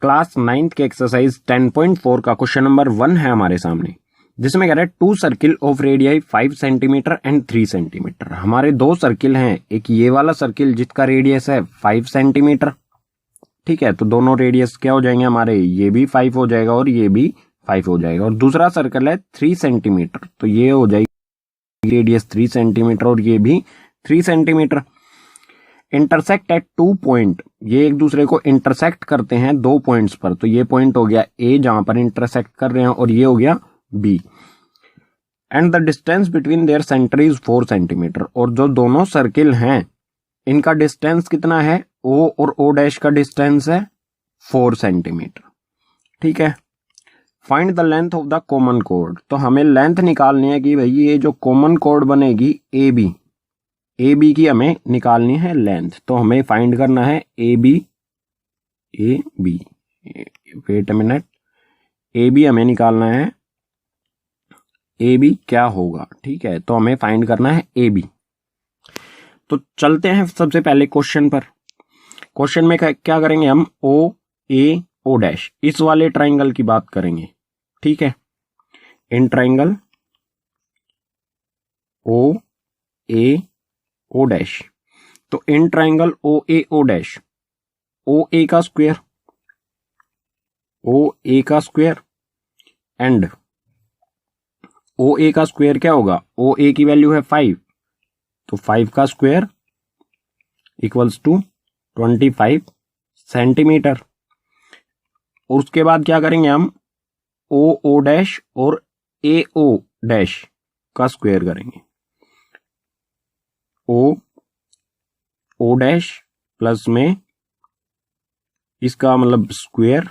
Class 9th के exercise 10.4 का question number 1 है हमारे सामने, जिसमें कह रहा है 2 circle of radii 5 centimetre and 3 centimetre. हमारे 2 सर्किल हैं, एक ये वाला सर्किल जिसका रेडियस है 5 सेंटीमीटर, ठीक है, तो दोनों रेडियस क्या हो जाएंगे हमारे, ये भी 5 हो जाएगा और ये भी 5 हो जाएगा। और दूसरा सर्कल है 3 सेंटीमीटर, तो ये हो जाएगी रेडियस 3 सेंटीमीटर और ये भी 3 सेंटीमीटर। इंटरसेक्ट एट 2 पॉइंट, ये एक दूसरे को इंटरसेक्ट करते हैं 2 पॉइंट्स पर, तो ये पॉइंट हो गया ए जहां पर इंटरसेक्ट कर रहे हैं और ये हो गया B. And the distance between there centre is 4 centimetre, और जो दोनों सर्किल हैं इनका डिस्टेंस कितना है, ओ और ओ डैश का डिस्टेंस है 4 सेंटीमीटर, ठीक है। Find the length of the common code, तो हमें लेंथ निकालनी है कि भाई ये जो कॉमन कोड बनेगी ए बी की हमें निकालनी है लेंथ, तो हमें फाइंड करना है A B wait a minute, A B हमें निकालना है, ए बी क्या होगा, ठीक है, तो हमें फाइंड करना है ए बी। तो चलते हैं सबसे पहले क्वेश्चन पर। क्वेश्चन में क्या करेंगे हम, ओ ए ओ डैश, इस वाले ट्राइंगल की बात करेंगे, ठीक है। इन ट्राइंगल ओ ए ओ डैश, तो in triangle O A O dash, ओ ए का स्क्वायर एंड ओ ए का स्क्वायर क्या होगा, ओ ए की वैल्यू है 5, तो 5 का स्क्वायर इक्वल्स टू 25 सेंटीमीटर। और उसके बाद क्या करेंगे हम, ओ ओ डैश और ए ओ डैश का स्क्वायर करेंगे, ओ डैश प्लस में इसका मतलब स्क्वायर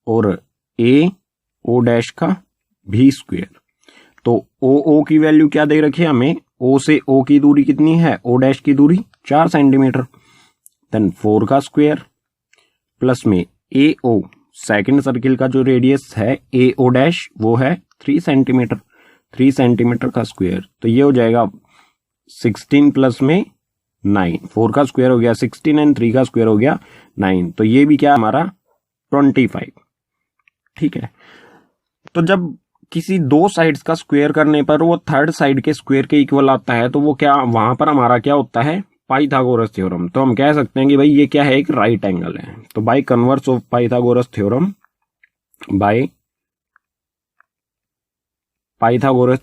और ए ओ डैश का भी स्क्वायर। तो ओ की वैल्यू क्या दे रखी है हमें, ओ से ओ की दूरी कितनी है, ओ डैश की दूरी 4 सेंटीमीटर, देन 4 का स्क्वायर प्लस में ए ओ, सेकेंड सर्किल का जो रेडियस है ए ओ डैश वो है 3 सेंटीमीटर, 3 सेंटीमीटर का स्क्वायर, तो ये हो जाएगा 16 प्लस में 9, 4 का स्क्वायर हो गया 16 एंड 3 का स्क्वायर हो गया 9, तो ये भी क्या हमारा 25, ठीक है। तो जब किसी 2 साइड्स का स्क्वायर करने पर वो थर्ड साइड के स्क्वायर के इक्वल आता है, तो वो क्या वहां पर हमारा क्या होता है, पाइथागोरस थ्योरम। तो हम कह सकते हैं कि भाई ये क्या है, एक राइट एंगल है। तो by converse of Pythagoras theorem, by Pythagoras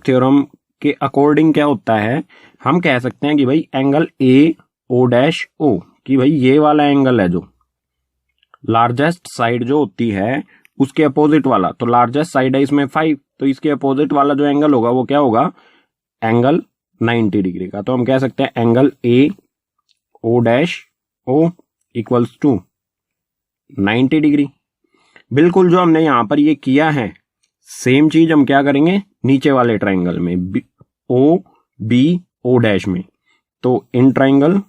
theorem के अकॉर्डिंग क्या होता है, हम कह सकते हैं कि भाई एंगल ए ओ डैश ओ, कि भाई ये वाला एंगल है जो लार्जेस्ट साइड जो होती है उसके अपोजिट वाला, तो लार्जेस्ट साइड है इसमें 5, तो इसके अपोजिट वाला जो एंगल होगा वो क्या होगा, एंगल 90 डिग्री का। तो हम कह सकते हैं angle A O dash O equals to 90 degree. बिल्कुल जो हमने यहां पर ये किया है सेम चीज हम क्या करेंगे नीचे वाले ट्राइंगल में, ओ बी ओ डैश में। तो in triangle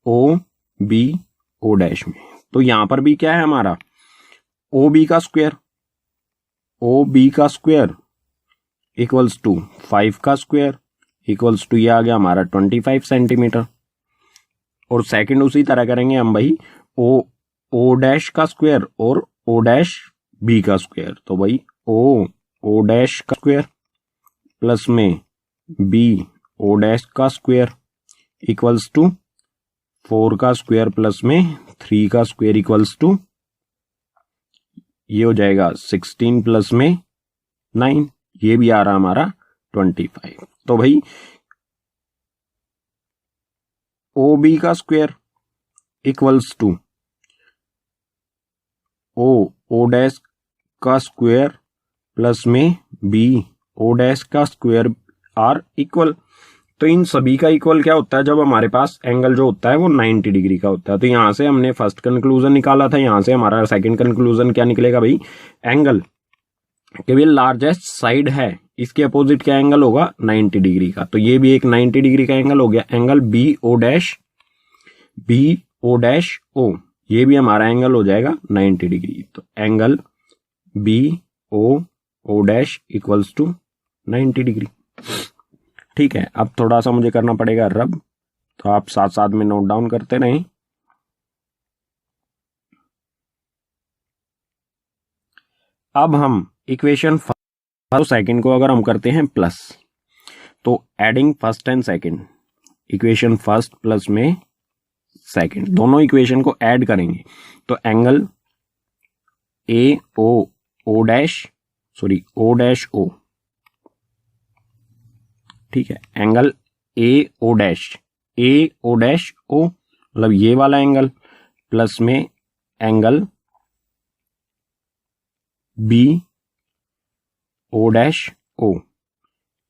O B O dash में, तो यहां पर भी क्या है हमारा, ओ बी का स्क्वायर इक्वल्स टू 5 का स्क्वायर इक्वल्स टू ये आ गया हमारा 25 सेंटीमीटर। और सेकंड उसी तरह करेंगे हम भाई, ओ डैश का स्क्वायर और ओ डैश बी का स्क्वायर, तो भाई ओ डैश का स्क्वायर प्लस में बी ओ डैश का स्क्वायर इक्वल्स टू 4 का स्क्वायर प्लस में 3 का स्क्वायर इक्वल्स टू ये हो जाएगा 16 प्लस में 9, ये भी आ रहा हमारा 25। तो भाई ओ बी का square equals to O dash का स्क्वायर प्लस में बी ओ डैश का स्क्वायर आर इक्वल। तो इन सभी का इक्वल क्या होता है, जब हमारे पास एंगल जो होता है वो 90 डिग्री का होता है। तो यहां से हमने फर्स्ट कंक्लूजन निकाला था, यहां से हमारा सेकंड कंक्लूजन क्या निकलेगा भाई, एंगल केवल लार्जेस्ट साइड है इसके अपोजिट क्या एंगल होगा 90 डिग्री का। तो ये भी एक 90 डिग्री का एंगल हो गया। Angle B O dash O, ये भी हमारा एंगल हो जाएगा 90 डिग्री। तो angle B O dash equals to 90 degree. ठीक है, अब थोड़ा सा मुझे करना पड़ेगा रब, तो आप साथ साथ में नोट डाउन करते रहें। अब हम इक्वेशन फर्स्ट सेकंड को अगर हम करते हैं प्लस, तो adding first and second, equation first plus में सेकंड, दोनों इक्वेशन को ऐड करेंगे तो एंगल ओ डैश ओ, ठीक है, एंगल ओ डैश ओ मतलब ये वाला एंगल, प्लस में angle B O dash O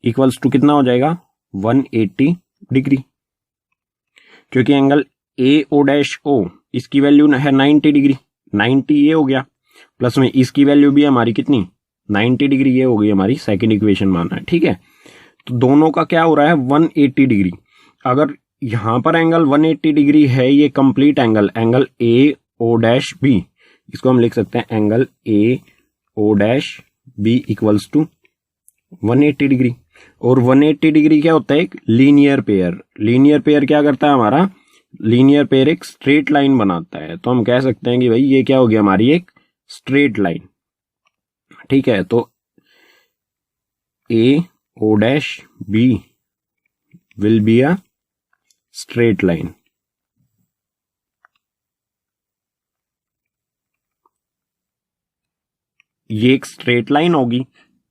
equals to कितना हो जाएगा 180 डिग्री, क्योंकि एंगल ओ डैश ओ इसकी वैल्यू है 90 डिग्री, 90 ये हो गया, प्लस में इसकी वैल्यू भी हमारी कितनी 90 डिग्री, ये हो गई हमारी सेकंड इक्वेशन माना है। ठीक है, तो दोनों का क्या हो रहा है 180 डिग्री। अगर यहां पर एंगल 180 डिग्री है, ये complete angle A O dash B, इसको हम लिख सकते हैं angle A O dash B equals to 180 degree. और 180 डिग्री क्या होता है, एक लीनियर पेयर। लीनियर पेयर क्या करता है हमारा, लीनियर पेयर एक स्ट्रेट लाइन बनाता है, तो हम कह सकते हैं कि भाई ये क्या हो गया हमारी एक स्ट्रेट लाइन। ठीक है, तो A O dash B will be a straight line. ये एक स्ट्रेट लाइन होगी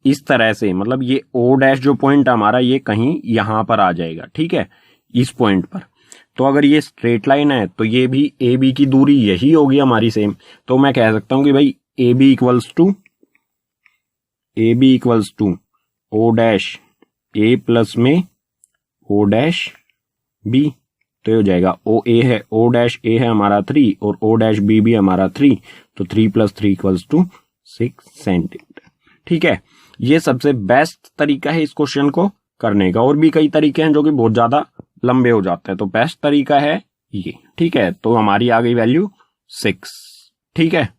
इस तरह से, मतलब ये ओ डैश जो पॉइंट हमारा ये कहीं यहां पर आ जाएगा। ठीक है, इस पॉइंट पर, तो अगर ये स्ट्रेट लाइन है तो ये भी ए बी की दूरी यही होगी हमारी सेम, तो मैं कह सकता हूं कि भाई A B equals to O dash A plus में ओ डैश बी, तो ये हो जाएगा ओ ए है, ओ डैश ए है हमारा 3 और ओ डैश बी भी हमारा 3, तो 3 + 3 इक्वल्स टू 6 सेंटीमीटर। ठीक है, ये सबसे बेस्ट तरीका है इस क्वेश्चन को करने का। और भी कई तरीके हैं जो कि बहुत ज्यादा लंबे हो जाते हैं, तो बेस्ट तरीका है ये। ठीक है, तो हमारी आ गई वैल्यू 6। ठीक है।